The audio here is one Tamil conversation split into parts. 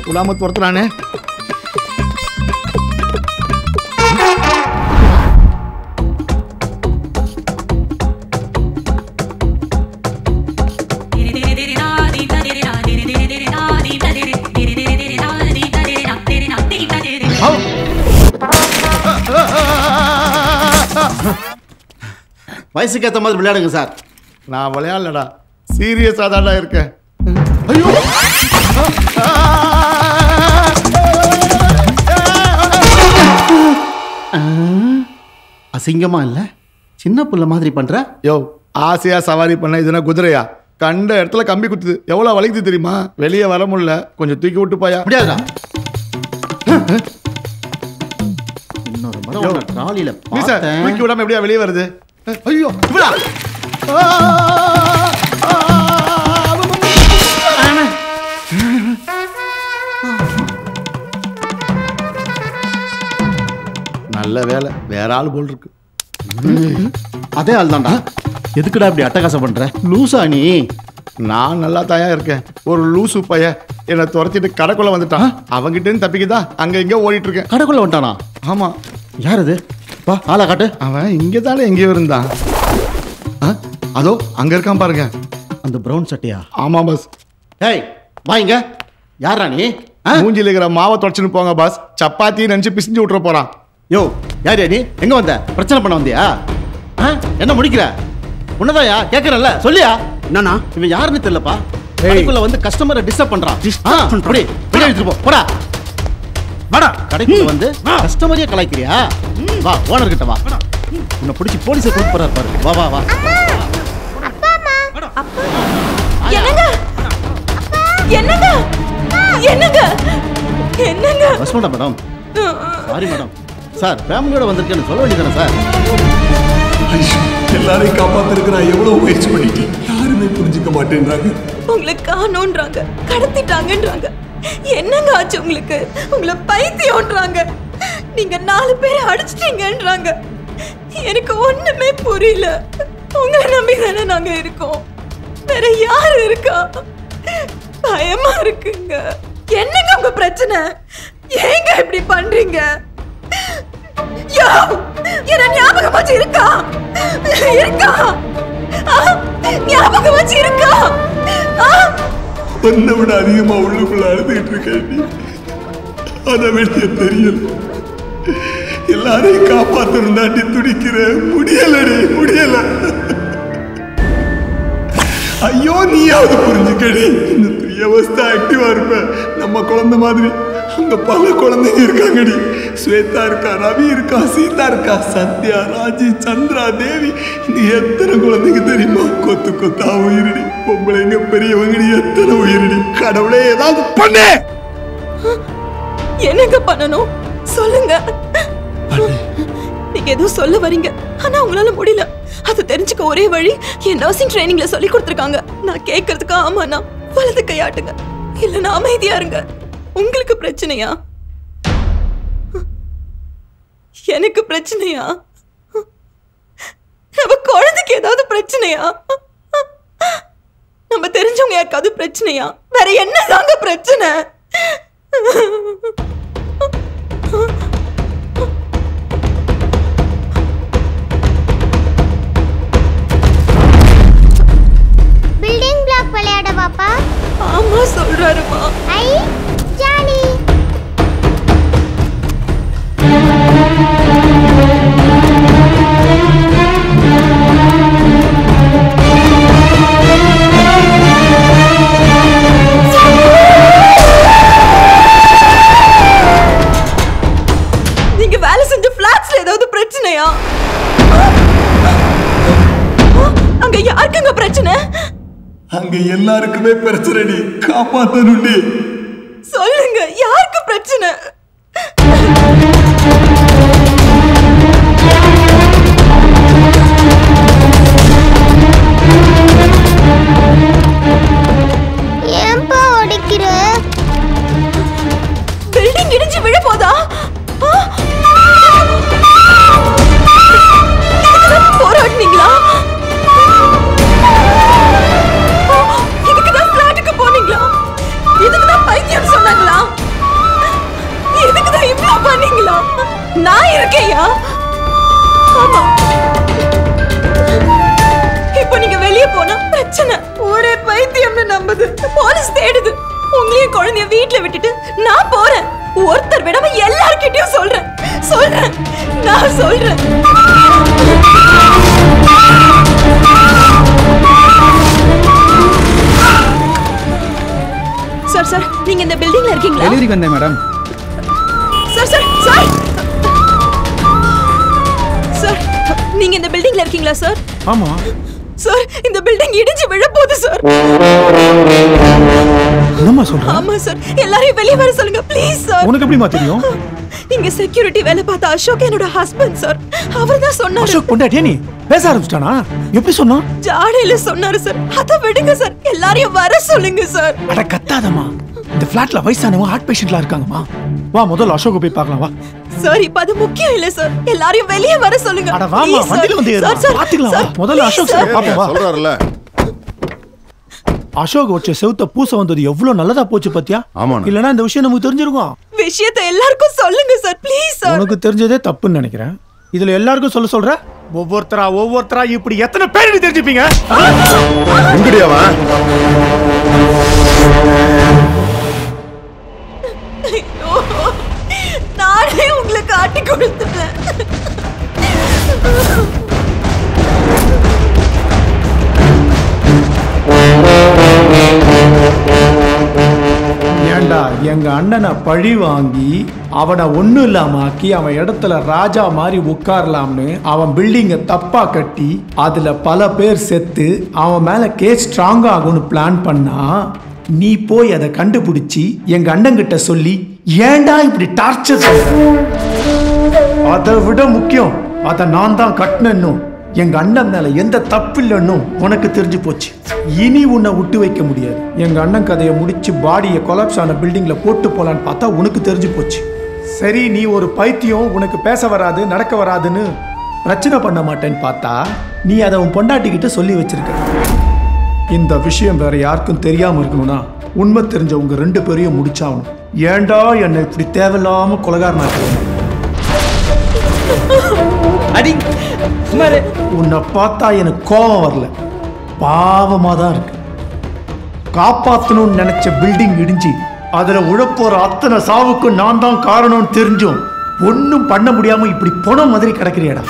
விடாம துரத்துறானே. வயசுக்கு ஏற்ற மாதிரி விளையாடுங்க சார். நான் விளையாடலடா, சீரியஸா தான்டா இருக்கேன். ஐயோ அசிங்கமா இல்ல? சின்ன புள்ள மாதிரி பண்ற. யோ, ஆசையா சவாரி பண்ண இதுனா குதிரையா? கண்ட இடத்துல கம்பி குத்துது, எவ்வளவு வலிக்குது தெரியுமா? வெளியே வர முடியல, கொஞ்சம் தூக்கி விட்டு போயா. முடியாதா? இன்னொரு முறை ட்ராலியில தூக்கி விடாம எப்படியா வெளியே வருது? ஐயோ நல்ல வேலை, வேற ஆள் போல் இருக்கு. அதே ஆள் தான்டா. எதுக்குடா இப்படி அட்டகாசம் பண்ற? லூசா நீ? நான் நல்லா தாயா இருக்கேன். ஒரு லூசு பைய என்னை துரத்திட்டு கடைக்குள்ள வந்துட்டான். அவங்கிட்ட தப்பிக்குதா அங்க இங்க ஓடிட்டு இருக்கேன். கடைக்குள்ள வந்துட்டானா? ஆமா. யார் அது? வா ஆளா காட்டு. அவன் இங்க தானே எங்கேயோ இருந்தான். அதோ அங்க இருக்கான் பாருங்க. அந்த பிரவுன் சட்டையா? ஆமா பாஸ். ஏய் வாங்க. யாரா நீ? மூஞ்சில இருக்கிற மாவை தொடச்சுன்னு போங்க பாஸ். சப்பாத்தி நினைச்சு பிசிஞ்சு விட்டுற போறான். யோ யார் நீ? எங்க வந்த? பிரச்சனை பண்ண வந்தியா? என்ன முடிக்கிற? உன்னதாயா கேட்கறல்ல, சொல்லியா? என்னன்னா இவன் யாருன்னு தெரியலப்பா. கடைக்குள்ள வந்து கஸ்டமரை டிஸ்டர்ப் பண்றான். வெளியே எடுத்துட்டு போ. போடா வாடா. கடைக்குள்ள வந்து கஸ்டமரையே கலாய்க்கிறியா? வா ஓனர் கிட்ட வா. உன்னை பிடிச்சி போலீஸை கூப்பிட்டு போறாரு பாரு. வா வா வா. என்னங்க என்னங்க என்னங்க என்னங்க? Vasantha madam. Sorry madam. Sir ஃபேமிலியோட வந்திருக்கேன்னு சொல்ல வேண்டியதானே சார்? எல்லாரையும் காப்பாத்திருக்க எவ்வளவு முயற்சி பண்ணிட்டேன், யாருமே புரிஞ்சுக்க மாட்டேன்றாங்க. உங்களை காணோன்றாங்க, கடத்திட்டாங்கன்றாங்க. என்னங்க ஆச்சு உங்களுக்கு? உங்களை பைத்தியம்ன்றாங்க. நீங்க 4 பேரை அடிச்சிட்டீங்கன்றாங்க. எனக்கு ஒண்ணுமே புரியல. உங்களை நம்பி தானே நாங்க இருக்கோம். வேற யாரு இருக்கா? பயமா இருக்குங்க. என்னங்க உங்க பிரச்சனை? ஏங்க இப்படி பண்றீங்க? என்ன ஞாபகம் வச்சு இருக்கா? ஞாபகம் வச்சு இருக்கா? உன்னை விட அதிகமா உள்ளுக்குள்ள அழுதுகிட்டு இருக்கேன். அதை வெளியே தெரியல. எல்லாரையும் காப்பாத்தணும் தாண்டி துடிக்கிற. முடியலடி, முடியல. ஐயோ நீயாவது புரிஞ்சுக்கடி. இந்த 3 hours தான் ஆக்டிவா இருப்ப. நம்ம குழந்தை மாதிரி அங்க பல குழந்தைங்க இருக்காங்கடி. ஸ்வேதா இருக்கா, ரவி இருக்கா, சீதா இருக்கா, சத்யா, ராஜி, சந்திரா, தேவி. நீ எத்தனை குழந்தைங்க தெரியுமா? கொத்து கொத்தா உயிரிடி. பொம்பளைங்க பெரியவங்கடி, எத்தனை உயிரிடி. கடவுளே ஏதாவது பண்ணு. என்னங்க பண்ணணும் சொல்லுங்க. நீங்க ஏதோ சொல்ல வரீங்க, ஆனா உங்களால முடியல. அது தெரிஞ்சுக்க ஒரே வழி என் நர்சிங் ட்ரைனிங்ல சொல்லி கொடுத்துருக்காங்க. நான் கேட்கறதுக்கு ஆமாண்ணா வலது கையாட்டுங்க, இல்லைன்னா அமைதியா இருங்க. உங்களுக்கு பிரச்சனையா? எனக்கு பிரச்சனையா? நம்ம குழந்தைக்கு ஏதாவது பிரச்சனையா? நம்ம தெரிஞ்சவங்க யாருக்காவது பிரச்சனையா? வேற என்னதாங்க பிரச்சனை? பில்டிங் பிளாக் விளையாட பாப்பா. ஆமா சொல்றாருமா. ஐ ஜாலி. நீங்க வேலை செஞ்ச பிளாட்ஸ்ல ஏதாவது பிரச்சனையா? அங்க யாருக்குங்க பிரச்சனை? அங்க எல்லாருக்குமே பிரச்சனை. காப்பாத்தணுண்டி. சொல்லுங்க, யாருக்கு பிரச்சனை? ஏன்பா ஓடிக்கிற? பில்டிங் இடிஞ்சு விழ போதா? போராடினீங்களா? இதுக்குதான் பிளாட்டுக்கு போனீங்களா? இதுக்குதான் பைத்தியம் சொன்னாங்களா? நான் இருக்கேன்யா. ஆமா, இப்போ நீங்க வெளியே போனா பிரச்சனை. ஒரே பைத்தியம்னு நம்புது, போலீஸ் தேடுது. உங்களையும் குழந்தைய வீட்டுல விட்டுட்டு நான் போறேன். ஒருத்தர் விடாம எல்லார்கிட்டயும் சொல்றேன். நான் சொல்றேன். சார் நீங்க இந்த பில்டிங்ல இருக்கீங்களா? டெலிவரிக்கு வந்தேன் மேடம். சார் நீங்க இந்த பில்டிங்ல இருக்கீங்களா சார்? ஆமா சார், இந்த பில்டிங் இடிஞ்சு விழ போகுது சார். என்னம்மா சொல்ற? ஆமா சார், எல்லாரையும் வெளியே வர சொல்லுங்க ப்ளீஸ் சார். உனக்கு எப்படிமா தெரியும்? இங்க செக்யூரிட்டி வேலை பார்த்த அசோக் என்னோட ஹஸ்பண்ட் சார். அவர்தான் சொன்னாரு. அசோக் பொண்டாட்டியா நீ? பேச ஆரம்பிச்சிட்டானா? எப்படி சொன்னா? ஜாடையில சொன்னாரு சார். அத விடுங்க சார், எல்லாரையும் வர சொல்லுங்க சார். அட கத்தாதம்மா, இந்த ஃபிளாட்ல வயசானவங்க ஹார்ட் பேஷண்ட்லாம் இருக்காங்கம்மா. வா முதல்ல அசோக் போய் பார்க்கலாம் வா. சார் இப்ப அது முக்கியம் இல்ல சார், எல்லாரையும் வெளியே வர சொல்லுங்க. அட வாமா, வண்டில வந்து ஏறு. பாத்துக்கலாம் வா. முதல்ல அசோக் சார் பாப்போம் வா. சொல்றாருல அசோக் வச்ச செவுத்த பூச வந்தது எவ்வளவு நல்லதா போச்சு பாத்தியா? இல்லனா இந்த விஷயம் நமக்கு தெரிஞ்சிருக்கும். விஷயத்தை எல்லாருக்கும் சொல்லுங்க சார் ப்ளீஸ் சார். உனக்கு தெரிஞ்சதே தப்புன்னு நினைக்கிறேன். இதுல எல்லாருக்கும் சொல்ற ஒவ்வொருத்தரா இப்படி எத்தனை பேருக்கு தெரிஞ்சுப்பீங்க? எங்கடியாவா? நானே உங்களை காட்டி கொடுத்துட்டேன். ஏண்டா எங்க அண்ணனை பழி வாங்கி அவனை ஒண்ணு இல்லாம ஆக்கி அவன் இடத்துல ராஜா மாதிரி உட்காரலாம்னு அவன் பில்டிங்கை தப்பா கட்டி அதுல பல பேர் செத்து அவன் மேல கேஸ் ஸ்ட்ராங் ஆகும்னு பிளான் பண்ணா, நீ போய் அதை கண்டுபிடிச்சி எங்க அண்ணன் கிட்ட சொல்லி ஏண்டா இப்படி டார்ச்சர் செய்ற? அதை விட முக்கியம், அதை நான் தான் கட்டணும். எங்க அண்ணன் மேல எந்த தப்பு இல்லைன்னு உனக்கு தெரிஞ்சு போச்சு. இனி உன்னை விட்டு வைக்க முடியாது. எங்க அண்ணன் கதையை முடிச்சு பாடியை கொலாப்ஸ் ஆன பில்டிங்ல போட்டு போலான்னு பார்த்தா உனக்கு தெரிஞ்சு போச்சு. சரி, நீ ஒரு பைத்தியம், உனக்கு பேச வராது நடக்க வராதுன்னு பிரச்சனை பண்ண மாட்டேன்னு பார்த்தா நீ அதை உன் பொண்டாட்டிக்கிட்ட சொல்லி வச்சிருக்க. இந்த விஷயம் வேற யாருக்கும் தெரியாம இருக்கணும்னா உண்மை தெரிஞ்ச உங்க 2 பேரையும் முடிச்சாகணும். ஏண்டா என்னை இப்படி தேவையில்லாம கொலகாரனாக்க? உன்னை பார்த்தா எனக்கு கோபம் வரல, பாவமா தான் இருக்கு. காப்பாத்தணும்னு நினைச்ச பில்டிங் இடிஞ்சு அதுல உழப்போற அத்தனை சாவுக்கும் நான் தான் காரணம்னு தெரிஞ்சும் ஒன்னும் பண்ண முடியாம இப்படி பொண மாதிரி கிடக்கிறியடா.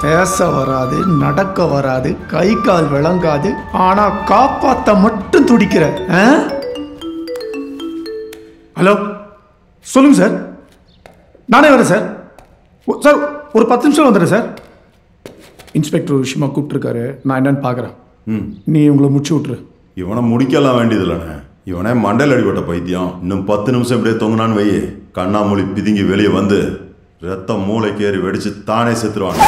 பேச வராது, நடக்க வராது, கை கால் விளங்காது, ஆனா காப்பாத்த மட்டும் துடிக்கிற. ஹலோ சொல்லுங்க சார். நானே வரேன் சார். சார் ஒரு 10 நிமிஷம் வந்துடுறேன் சார். இன்ஸ்பெக்டர் விஷயமா கூப்பிட்டுருக்காரு, நான் என்னன்னு பார்க்குறேன். நீ உங்களை முடிச்சு விட்டுரு. இவனை முடிக்கலாம் வேண்டியதில்லண்ணே, இவனே மண்டையில் அடிபட்ட பைத்தியம். இன்னும் 10 நிமிஷம் இப்படியே தொங்குனான்னு வையே, கண்ணாமூலி பிதுங்கி வெளியே வந்து ரத்தம் மூளைக்கு ஏறி வெடிச்சு தானே செத்துருவாங்க.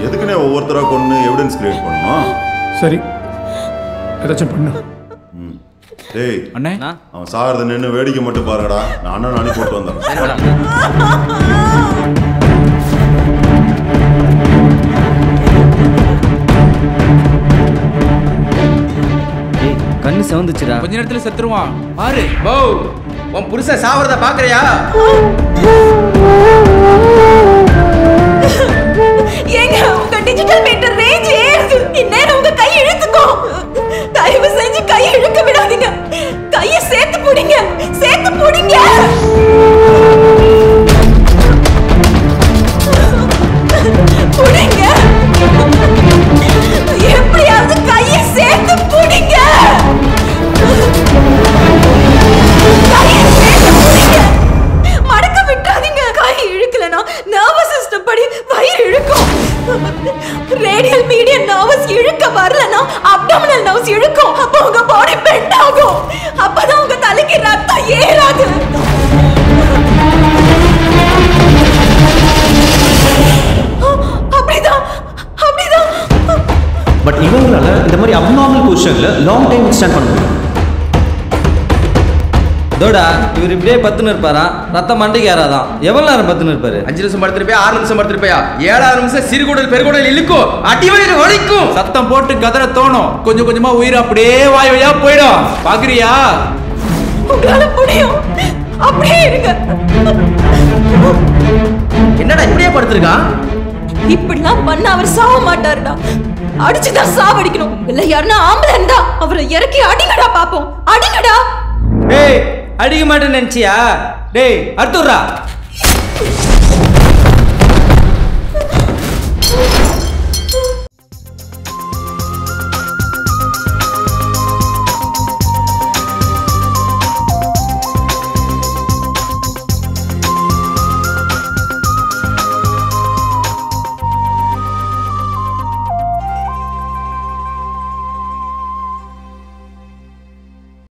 எதுக்குன்னே ஒவ்வொருத்தராக கொண்டு எவிடன்ஸ் கிரியேட் பண்ணணும். சரி, ஏதாச்சும் பண்ணு. டேய் அண்ணே, அவன் சாகிறத நின்று வேடிக்கை மட்டும் பாருங்கடா. நான் அண்ணன் அனுப்பி போட்டு வந்தேன். கண்ணு செவந்துச்சுடா, கொஞ்ச நேரத்துல செத்துருவான் பாரு. போ, உன் புருஷன் சாவறத பாக்குறியா? ஏங்க உங்க டிஜிட்டல் மீட்டர் ரேஞ்ச் ஏறுது. இந்நேரம் உங்க கை இழுத்துக்கோ. தயவு செஞ்சு கையை இழுக்க விடாதீங்க. கையை சேர்த்து பிடிங்க, சேர்த்து பிடிங்க. பிடிங்க, எப்படியாவது கையை சேர்த்து பிடிங்க. கையை சேர்த்து பிடிங்க, மடக்க விட்டுறாதீங்க. கை இழுக்கலனா நர்வஸ் சிஸ்டம் படி வயிறு இழுக்கும். ரேடியல் மீடியன் நர்வஸ் இழுக்க வரலனா அப்டாமினல் நர்வஸ் இழுக்கும். அப்ப உங்க பாடி பெண்ட் ஆகும். அப்பதான் உங்க தலைக்கு ரத்தம் ஏறாது. அப்படிதான் அப்படிதான். பட் இவங்களால இந்த மாதிரி அப்நார்மல் பொசிஷன்ல லாங் டைம் ஸ்டாண்ட் பண்ண முடியும். தோடா இவர் இப்படியே பத்துன்னு இருப்பாரா, ரத்தம் மண்டைக்கு ஏறாதான். எவ்வளவு நேரம் பத்துன்னு இருப்பாரு? 5 நிமிஷம் படுத்திருப்பா, 6 நிமிஷம் படுத்திருப்பா, 7ஆவது நிமிஷம் சிறுகுடல் பெருகுடல் இழுக்கும், அடிவயிறு வலிக்கும், சத்தம் போட்டு கதற தோணும். கொஞ்சம் கொஞ்சமா உயிர் அப்படியே வாய் வழியா போயிடும். பாக்குறியா? உங்களால முடியும். அப்படியே இருங்க. என்னடா இப்படியே படுத்திருக்கான்? இப்படிலாம் பண்ண அவர் சாவ மாட்டாருடா. அடிச்சுதான் சாவடிக்கணும். இல்ல யாருன்னா ஆம்பளை இருந்தா அவரை இறக்கி அடிங்கடா பாப்போம். அடிங்கடா. டேய் அடிக்க மாட்டேன்னு நினைச்சியா? டேய் அடுத்துறா.